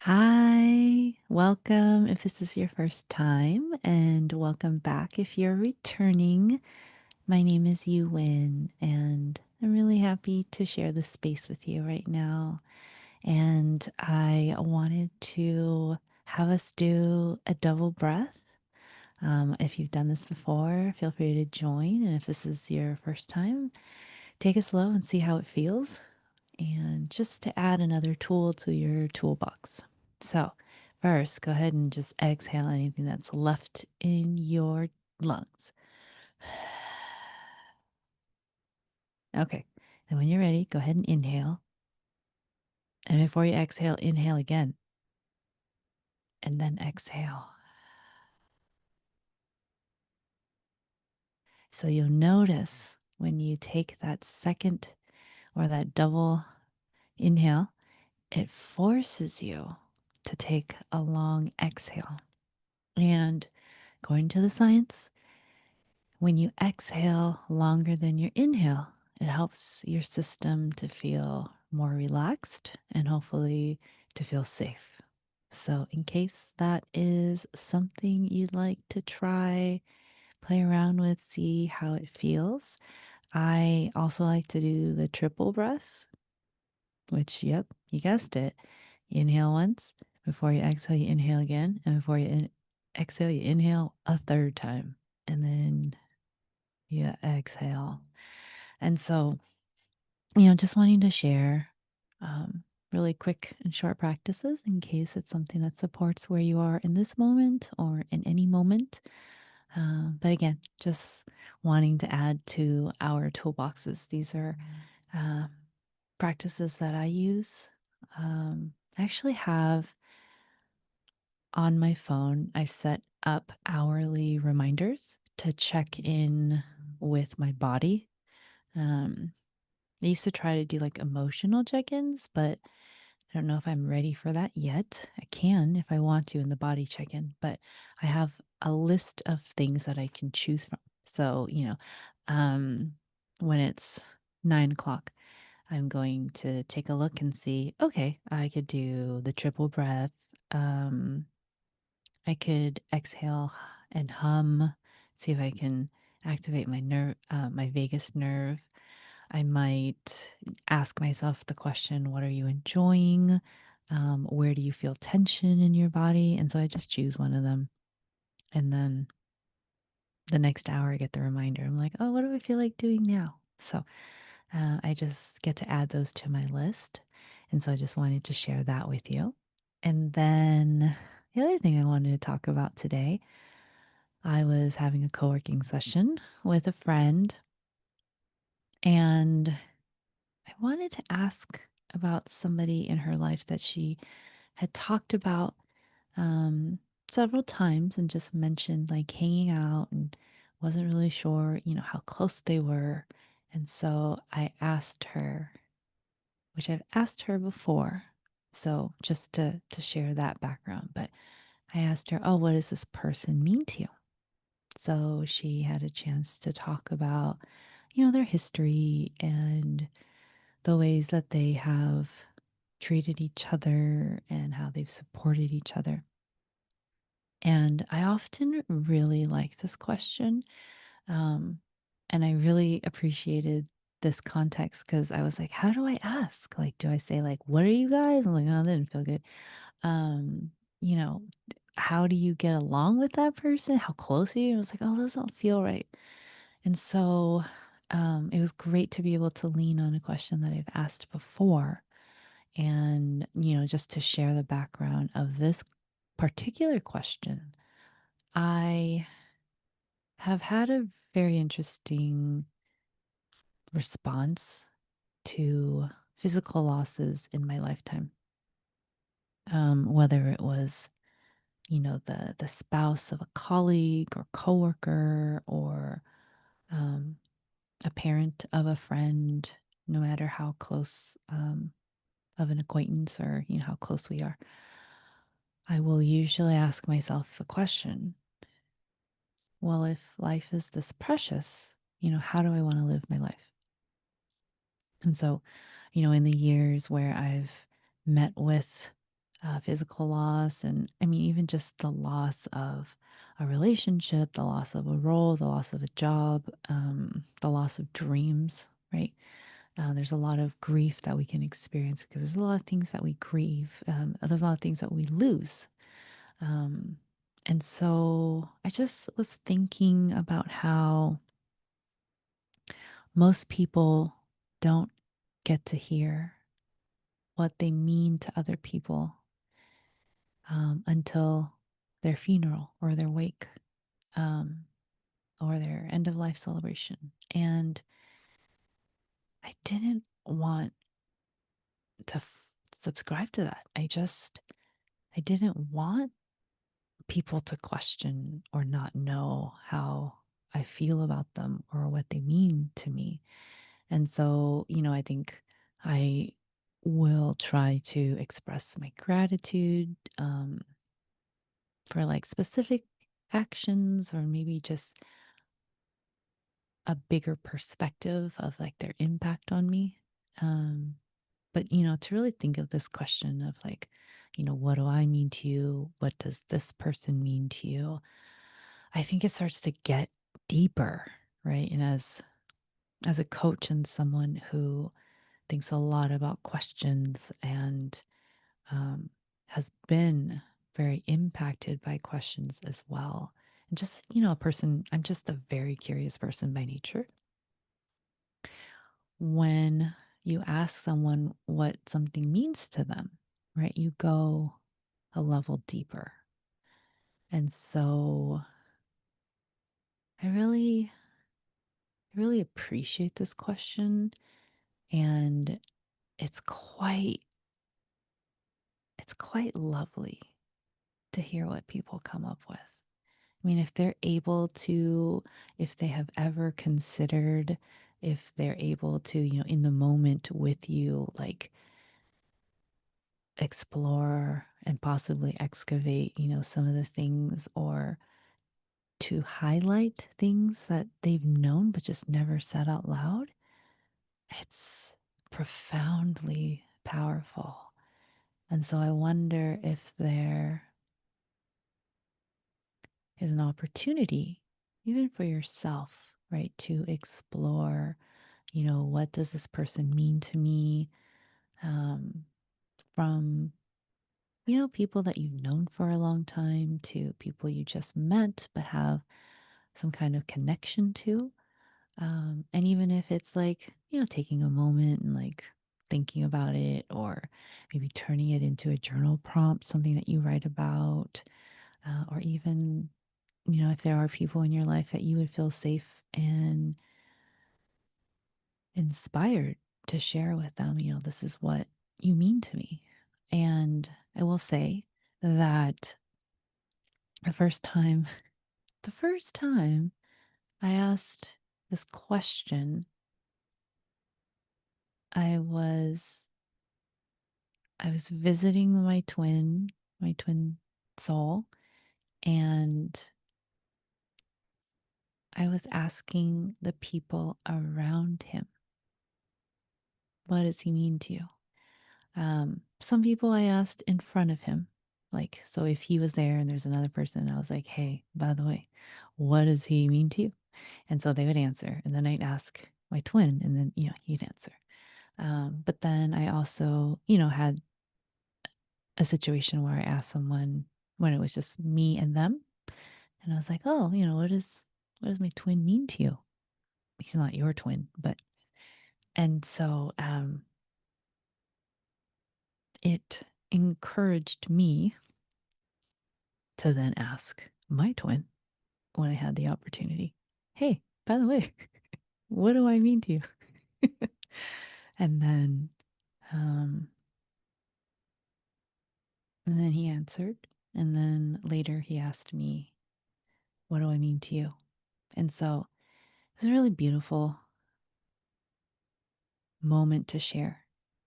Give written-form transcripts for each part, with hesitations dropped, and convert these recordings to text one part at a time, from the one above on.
Hi, welcome if this is your first time, and welcome back if you're returning. My name is Yu Win, and I'm really happy to share this space with you right now. And I wanted to have us do a double breath. If you've done this before, feel free to join. And if this is your first time, take it slow and see how it feels and just to add another tool to your toolbox. So, first, go ahead and just exhale anything that's left in your lungs. Okay. And when you're ready, go ahead and inhale. And before you exhale, inhale again and then exhale. So you'll notice when you take that second or that double inhale, it forces you to take a long exhale. And according to the science, when you exhale longer than your inhale, it helps your system to feel more relaxed and hopefully to feel safe. So, in case that is something you'd like to try, play around with, see how it feels, I also like to do the triple breath, which, yep, you guessed it. You inhale once, before you exhale, you inhale again, and before you exhale, you inhale a third time, and then you exhale. And so, just wanting to share really quick and short practices in case it's something that supports where you are in this moment or in any moment. But again, just wanting to add to our toolboxes. These are uh, practices that I use. I actually have on my phone, I've set up hourly reminders to check in with my body. Um, I used to try to do like emotional check ins, but I don't know if I'm ready for that yet. I can if I want to in the body check in, but I have a list of things that I can choose from. So, um, when it's 9 o'clock, I'm going to take a look and see, okay, I could do the triple breath. I could exhale and hum, see if I can activate my vagus nerve. I might ask myself the question, what are you enjoying? Where do you feel tension in your body? And so I just choose one of them. And then the next hour, I get the reminder. I'm like, oh, what do I feel like doing now? So I just get to add those to my list. And so I just wanted to share that with you. And then the other thing I wanted to talk about today, I was having a co working session with a friend, and I wanted to ask about somebody in her life that she had talked about several times and just mentioned like hanging out and wasn't really sure, how close they were. And so I asked her, which I've asked her before. So just to share that background, but I asked her, "Oh, what does this person mean to you?" So she had a chance to talk about, their history and the ways that they have treated each other and how they've supported each other. And I often really like this question. Um, and I really appreciated this context because I was like, how do I ask? Like, do I say, like, what are you guys? I'm like, oh, that didn't feel good. Um, you know, how do you get along with that person? How close are you? I was like, oh, those don't feel right. And so it was great to be able to lean on a question that I've asked before and, just to share the background of this particular question. I have had a very interesting response to physical losses in my lifetime. Whether it was, the spouse of a colleague or coworker or um, a parent of a friend, no matter how close of an acquaintance or how close we are, I will usually ask myself the question, well, if life is this precious, how do I want to live my life? And so, in the years where I've met with physical loss. And I mean, even just the loss of a relationship, the loss of a role, the loss of a job, the loss of dreams, right? There's a lot of grief that we can experience because there's a lot of things that we grieve. There's a lot of things that we lose. Um, and so I just was thinking about how most people don't get to hear what they mean to other people until their funeral or their wake um, or their end of life celebration. And I didn't want to subscribe to that. I didn't want people to question or not know how I feel about them or what they mean to me. And so, I think I will try to express my gratitude for like specific actions or maybe just a bigger perspective of like their impact on me. Um, but, to really think of this question of like, what do I mean to you? What does this person mean to you? I think it starts to get deeper, right? And as a coach and someone who thinks a lot about questions and um, has been very impacted by questions as well. And just, I'm just a very curious person by nature. When you ask someone what something means to them, right, you go a level deeper. And so I really, I really appreciate this question. And it's quite, it's quite lovely to hear what people come up with. I mean, if they're able to, if they have ever considered, if they're able to, in the moment with you, like explore and possibly excavate, some of the things or to highlight things that they've known but just never said out loud, it's profoundly powerful. And so I wonder if there is an opportunity, even for yourself, right, to explore, what does this person mean to me um, from, people that you've known for a long time to people you just met but have some kind of connection to. And even if it's like, taking a moment and like thinking about it, or maybe turning it into a journal prompt, something that you write about, or even, if there are people in your life that you would feel safe and inspired to share with them, this is what you mean to me. And I will say that the first time, the first time I asked this question, I was I was visiting my twin soul, and I was asking the people around him, what does he mean to you? Some people I asked in front of him. Like, so if he was there and there's another person, I was like, hey, by the way, what does he mean to you? And so they would answer. And then I'd ask my twin, and then, he'd answer. But then I also, had a situation where I asked someone when it was just me and them. And I was like, oh, what does my twin mean to you? He's not your twin, but and so it encouraged me to then ask my twin when I had the opportunity, hey, by the way, what do I mean to you? and then um and then he answered. And then later he asked me, what do I mean to you? And so it was a really beautiful moment to share,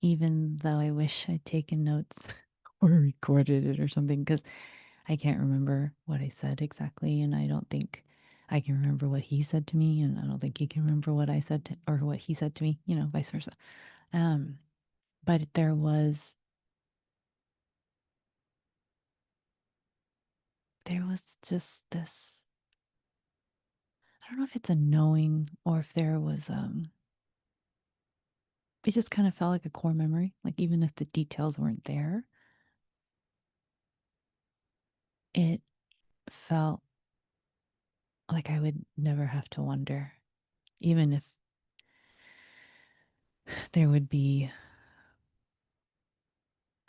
even though I wish I'd taken notes or recorded it or something, because I can't remember what I said exactly. And I don't think I can remember what he said to me. And I don't think he can remember what I said to, or what he said to me, vice versa. Um, but there was there was just this, I don't know if it's a knowing or if there was it just kind of felt like a core memory. Like even if the details weren't there, it felt like I would never have to wonder, even if there would be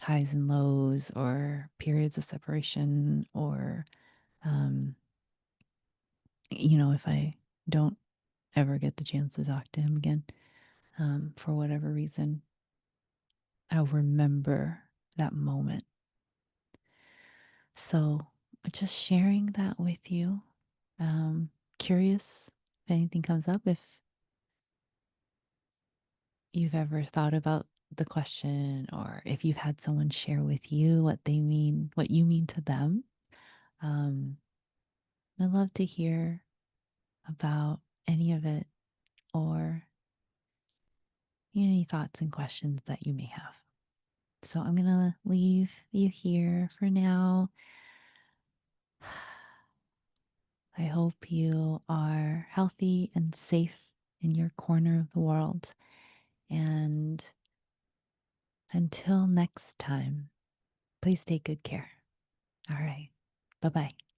highs and lows or periods of separation or um, if I don't ever get the chance to talk to him again, for whatever reason, I'll remember that moment. So just sharing that with you. Curious if anything comes up, if you've ever thought about the question or if you've had someone share with you what they mean, what you mean to them. Um, I'd love to hear about any of it or any thoughts and questions that you may have. So I'm going to leave you here for now. I hope you are healthy and safe in your corner of the world. And until next time, please take good care. All right. Bye bye.